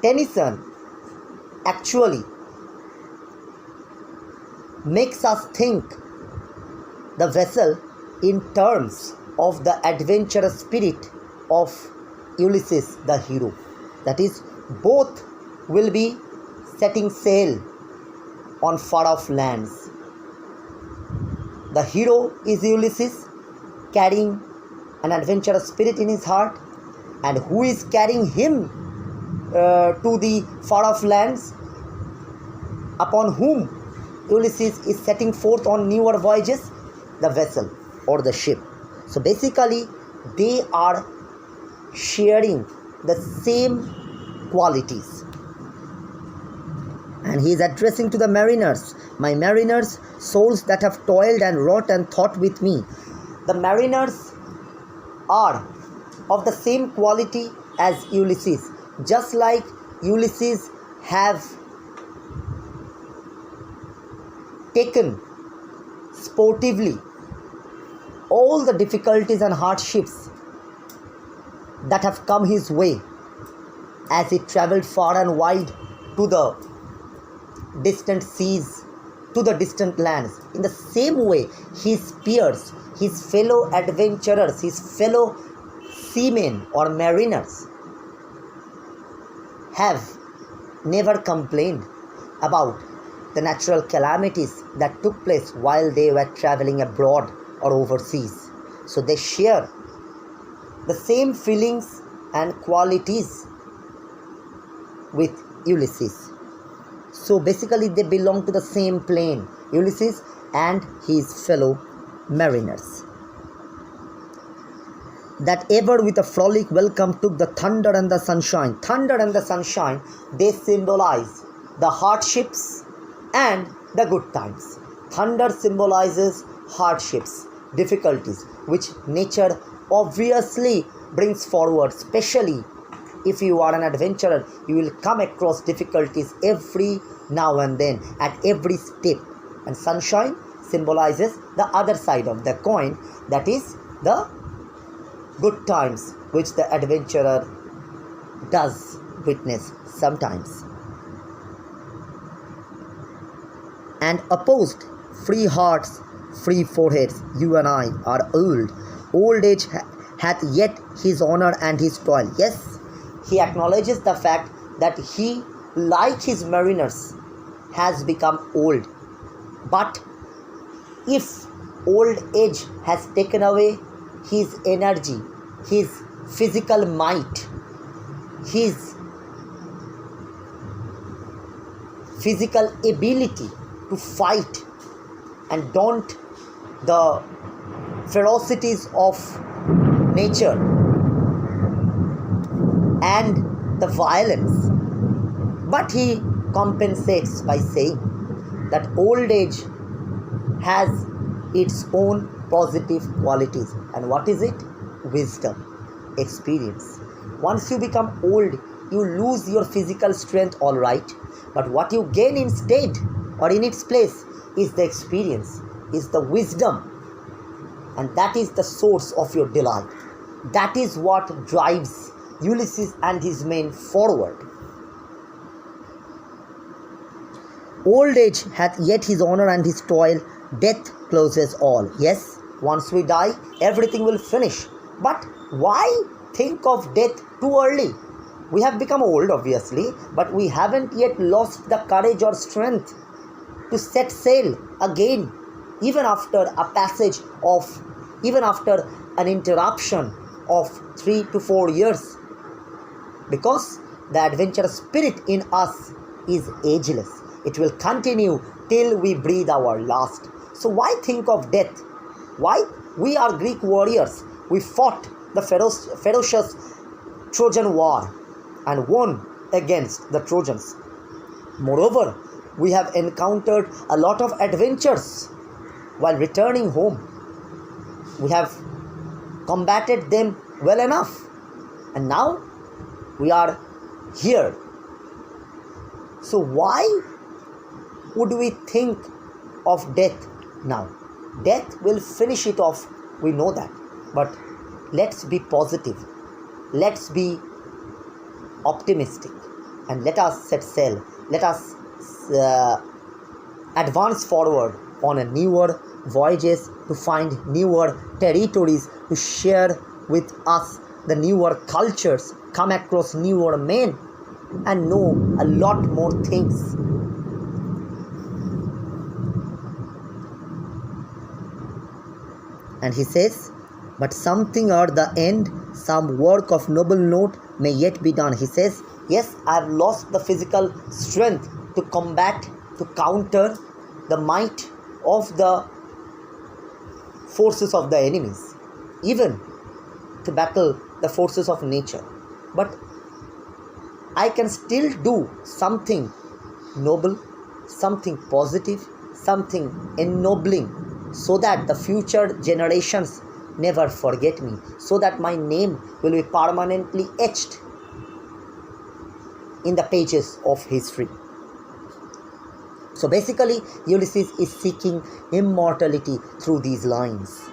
Tennyson actually makes us think the vessel in terms of the adventurous spirit of Ulysses the hero. That is, both will be setting sail on far off lands. The hero is Ulysses, carrying an adventurous spirit in his heart, and who is carrying him to the far off lands, upon whom Ulysses is setting forth on newer voyages? The vessel or the ship. So basically they are sharing the same qualities. And he is addressing to the mariners, my mariners, souls that have toiled and wrought and thought with me. The mariners are of the same quality as Ulysses. Just like Ulysses have taken sportively all the difficulties and hardships that have come his way as he travelled far and wide to the distant seas, to the distant lands. In the same way, his peers, his fellow adventurers, his fellow seamen or mariners have never complained about the natural calamities that took place while they were traveling abroad or overseas. So they share the same feelings and qualities with Ulysses. So basically they belong to the same plane, Ulysses and his fellow mariners. That ever with a frolic welcome took the thunder and the sunshine. Thunder and the sunshine, they symbolize the hardships and the good times. Thunder symbolizes hardships, difficulties, which nature obviously brings forward. Especially if you are an adventurer, you will come across difficulties every now and then, at every step. And sunshine symbolizes the other side of the coin, that is the good times which the adventurer does witness sometimes. And opposed free hearts, free foreheads, you and I are old. Old age hath yet his honor and his toil. Yes, he acknowledges the fact that he, like his mariners, has become old. But if old age has taken away his energy, his physical might, his physical ability to fight and daunt the ferocities of nature and the violence, but he compensates by saying that old age has its own positive qualities. And what is it? Wisdom, experience. Once you become old, you lose your physical strength, all right, but what you gain instead or in its place is the experience, is the wisdom, and that is the source of your delight. That is what drives Ulysses and his men forward. Old age hath yet his honor and his toil, death closes all. Yes, once we die, everything will finish. But why think of death too early? We have become old, obviously, but we haven't yet lost the courage or strength to set sail again, even after an interruption of 3 to 4 years. Because the adventurous spirit in us is ageless. It will continue till we breathe our last. So why think of death? Why? We are Greek warriors. We fought the ferocious Trojan War and won against the Trojans. Moreover, we have encountered a lot of adventures while returning home. We have combated them well enough, and now we are here. So why would we think of death now? Death will finish it off, we know that, but let's be positive, let's be optimistic, and let us set sail. Let us advance forward on a newer voyages to find newer territories, to share with us the newer cultures, come across newer men, and know a lot more things. And he says, but something at the end, some work of noble note may yet be done. He says, yes, I have lost the physical strength to combat, to counter the might of the forces of the enemies, even to battle the forces of nature. But I can still do something noble, something positive, something ennobling, so that the future generations never forget me, so that my name will be permanently etched in the pages of history. So basically, Ulysses is seeking immortality through these lines.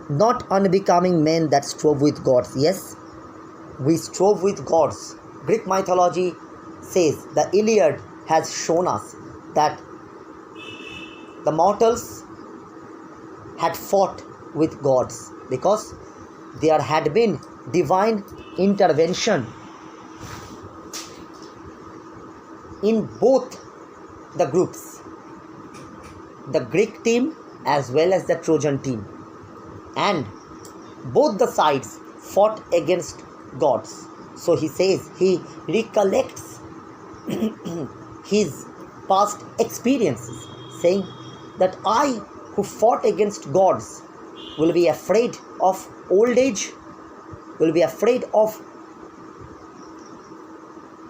Not unbecoming men that strove with gods. Yes, we strove with gods. Greek mythology says, the Iliad has shown us that the mortals had fought with gods because there had been divine intervention in both the groups, the Greek team as well as the Trojan team, and both the sides fought against gods. So he says, he recollects his past experiences, saying that I who fought against gods will be afraid of old age, will be afraid of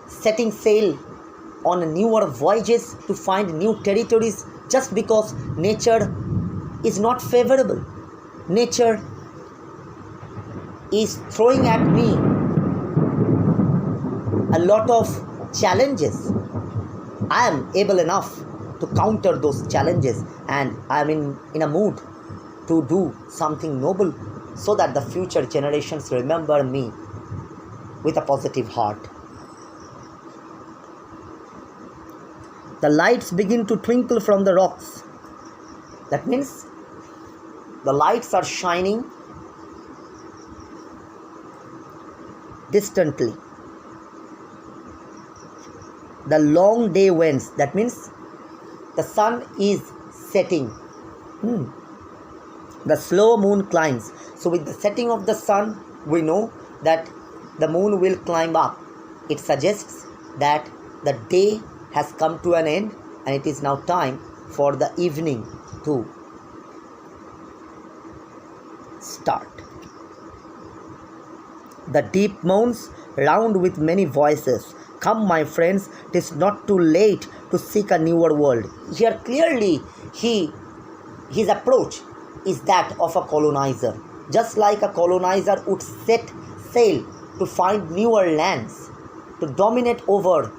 setting sail on newer voyages to find new territories, just because nature is not favorable. Nature is throwing at me a lot of challenges. I am able enough to counter those challenges, and I am in a mood to do something noble, so that the future generations remember me with a positive heart. The lights begin to twinkle from the rocks. That means the lights are shining distantly. the long day wanes. That means the sun is setting. The slow moon climbs. So with the setting of the sun, we know that the moon will climb up. It suggests that the day has come to an end and it is now time for the evening to start. The deep moans round with many voices. Come, my friends, 'tis not too late to seek a newer world. Here clearly his approach is that of a colonizer. Just like a colonizer would set sail to find newer lands, to dominate over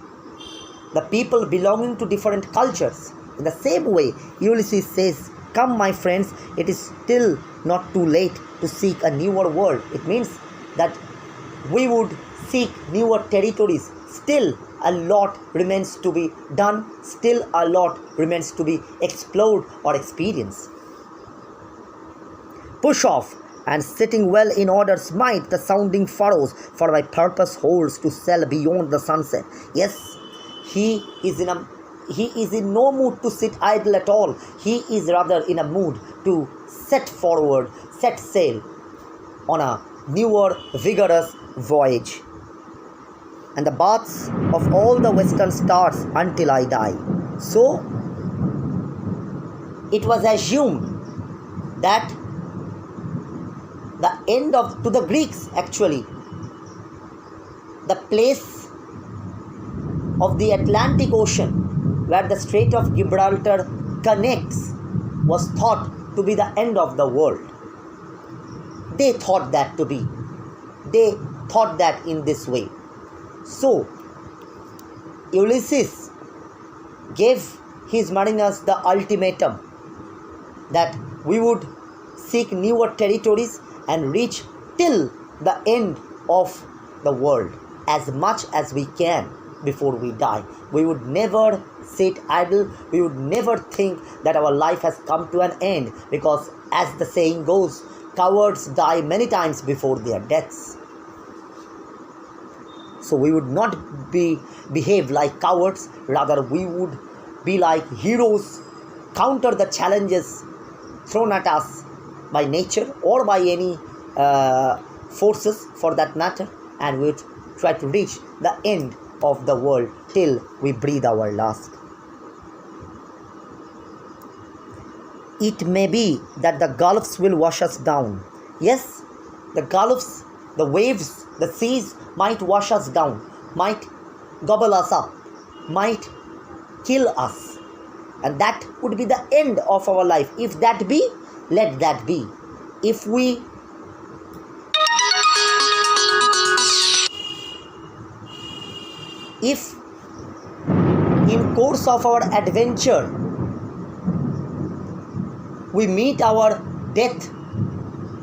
the people belonging to different cultures. In the same way, Ulysses says, come, my friends, it is still not too late to seek a newer world. It means that we would seek newer territories. Still a lot remains to be done. Still a lot remains to be explored or experienced. Push off, and sitting well in order smite the sounding furrows, for my purpose holds to sail beyond the sunset. Yes, he is in no mood to sit idle at all. He is rather in a mood to set forward, set sail on a newer, vigorous voyage. And the baths of all the western stars until I die. So, it was assumed that the end of, to the Greeks actually, the place of the Atlantic Ocean where the Strait of Gibraltar connects was thought to be the end of the world. They thought that to be. They thought that in this way. So, Ulysses gave his mariners the ultimatum that we would seek newer territories and reach till the end of the world as much as we can before we die. We would never sit idle. We would never think that our life has come to an end, because as the saying goes, cowards die many times before their deaths. So we would not behave like cowards. Rather, we would be like heroes, counter the challenges thrown at us by nature or by any forces for that matter, and we would try to reach the end of the world till we breathe our last. It may be that the gulfs will wash us down. Yes, the gulfs, the waves, the seas might wash us down, might gobble us up, might kill us. And that would be the end of our life. If that be, let that be. If in course of our adventure we meet our death,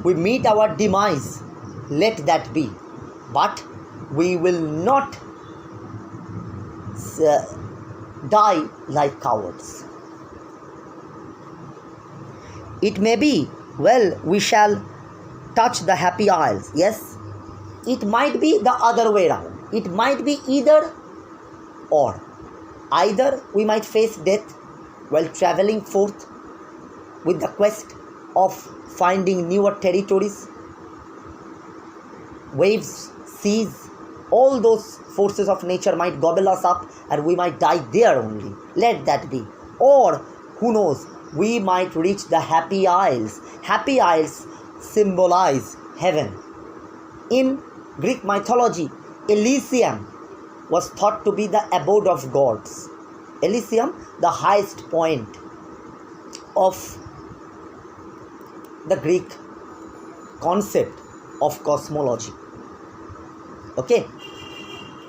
we meet our demise, let that be. But we will not die like cowards. It may be, well, we shall touch the happy isles. Yes, it might be the other way around. It might be either or. Either we might face death while traveling forth with the quest of finding newer territories, waves, seas, all those forces of nature might gobble us up and we might die there only. Let that be. Or, who knows, we might reach the happy isles. Happy isles symbolize heaven. In Greek mythology, Elysium was thought to be the abode of gods. Elysium, the highest point of the Greek concept of cosmology. Okay,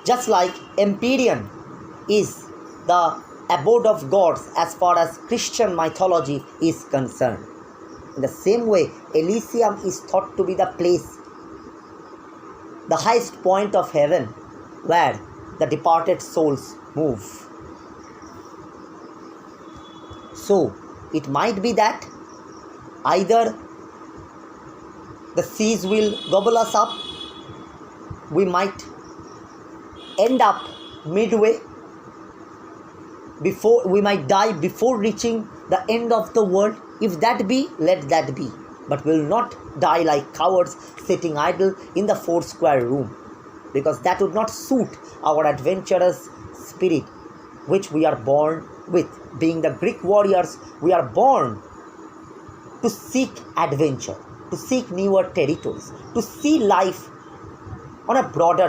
just like Empyrean is the abode of gods as far as Christian mythology is concerned. In the same way, Elysium is thought to be the place, the highest point of heaven where the departed souls move. So, it might be that either the seas will gobble us up, we might end up midway, die before reaching the end of the world. If that be, let that be. But we will not die like cowards sitting idle in the four-square room, because that would not suit our adventurous spirit which we are born with. Being the Greek warriors, we are born to seek adventure, to seek newer territories, to see life on a broader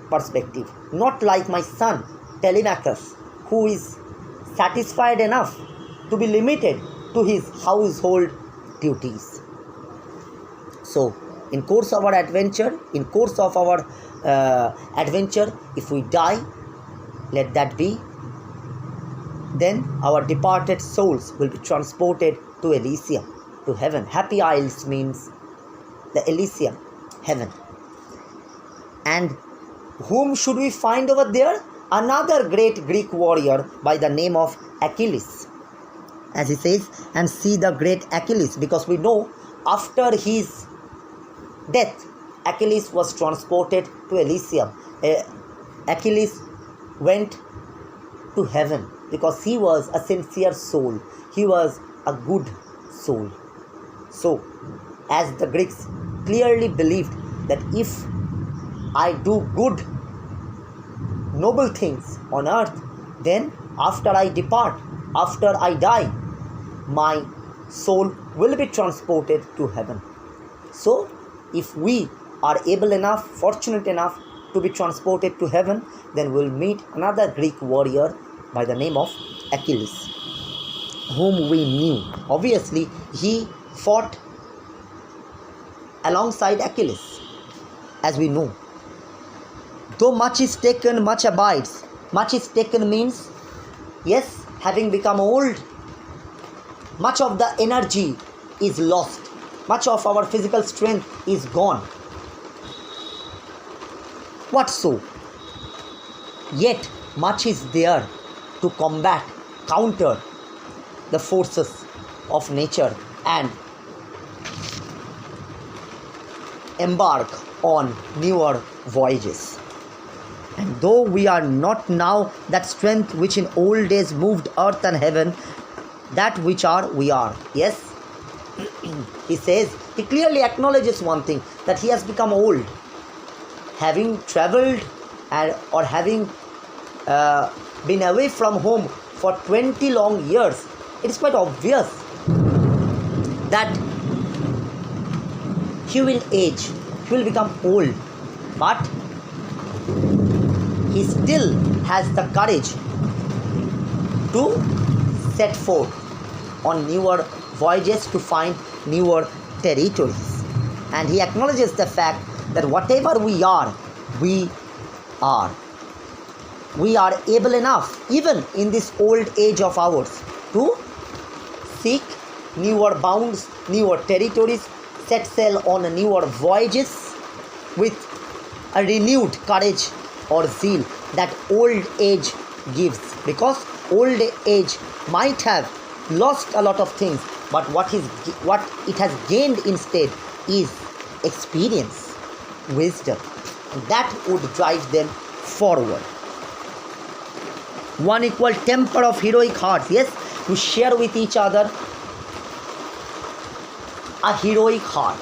perspective, not like my son Telemachus, who is satisfied enough to be limited to his household duties. So, in course of our adventure, if we die, let that be. Then our departed souls will be transported to Elysium, to heaven. Happy Isles means the Elysium, heaven. And whom should we find over there? Another great Greek warrior by the name of Achilles. As he says, and see the great Achilles, because we know after his death, Achilles was transported to Elysium. Achilles went to heaven because he was a sincere soul. He was a good soul. So, as the Greeks clearly believed that if I do good, noble things on earth, then after I depart, after I die, my soul will be transported to heaven. So, if we are able enough, fortunate enough to be transported to heaven, then we'll meet another Greek warrior by the name of Achilles, whom we knew. Obviously, he fought alongside Achilles, as we know. Though much is taken, much abides. Much is taken means, yes, having become old, much of the energy is lost. Much of our physical strength is gone. What so? Yet much is there to combat, counter the forces of nature and embark on newer voyages. And though we are not now that strength which in old days moved earth and heaven, that which are, we are. Yes, he says, he clearly acknowledges one thing, that he has become old. Having travelled or having been away from home for 20 long years, it is quite obvious that he will age, he will become old, but he still has the courage to set forth on newer voyages to find newer territories. And he acknowledges the fact that whatever we are able enough, even in this old age of ours, to seek newer bounds, newer territories, set sail on newer voyages with a renewed courage or zeal that old age gives. Because old age might have lost a lot of things, but what it has gained instead is experience, wisdom, and that would drive them forward. One equal temper of heroic hearts, yes, to share with each other a heroic heart.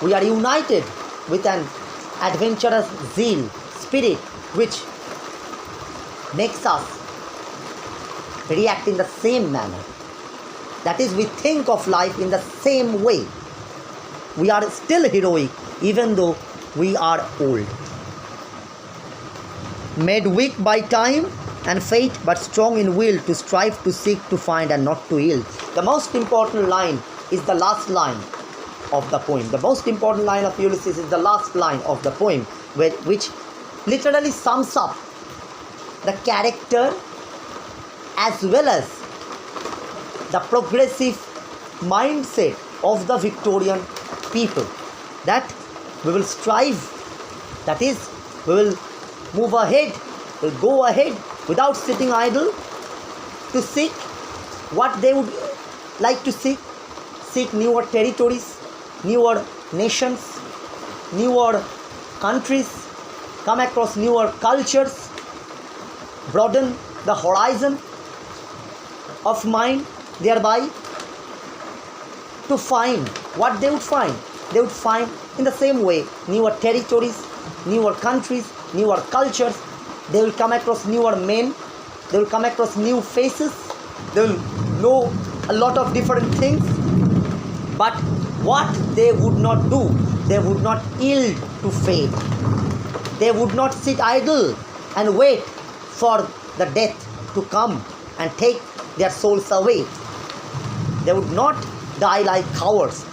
We are united with an adventurous zeal, spirit, which makes us react in the same manner. That is, we think of life in the same way. We are still heroic even though we are old. Made weak by time and fate, but strong in will to strive, to seek, to find, and not to yield. The most important line is the last line of the poem. The most important line of Ulysses is the last line of the poem, which literally sums up the character as well as the progressive mindset of the Victorian people. That we will strive, that is, we will move ahead, will go ahead without sitting idle to seek what they would like to seek newer territories, newer nations, newer countries, come across newer cultures, broaden the horizon, of mind, thereby to find what they would find. They would find in the same way newer territories, newer countries, newer cultures. They will come across newer men. They will come across new faces. They will know a lot of different things. But what they would not do, they would not yield to fate. They would not sit idle and wait for the death to come and take their souls away. They would not die like cowards.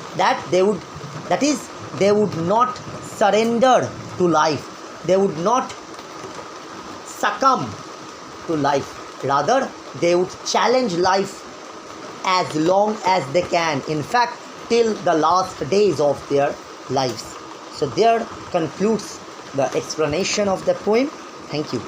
They would not surrender to life. They would not succumb to life. Rather, they would challenge life as long as they can. In fact, till the last days of their lives. So there concludes the explanation of the poem. Thank you.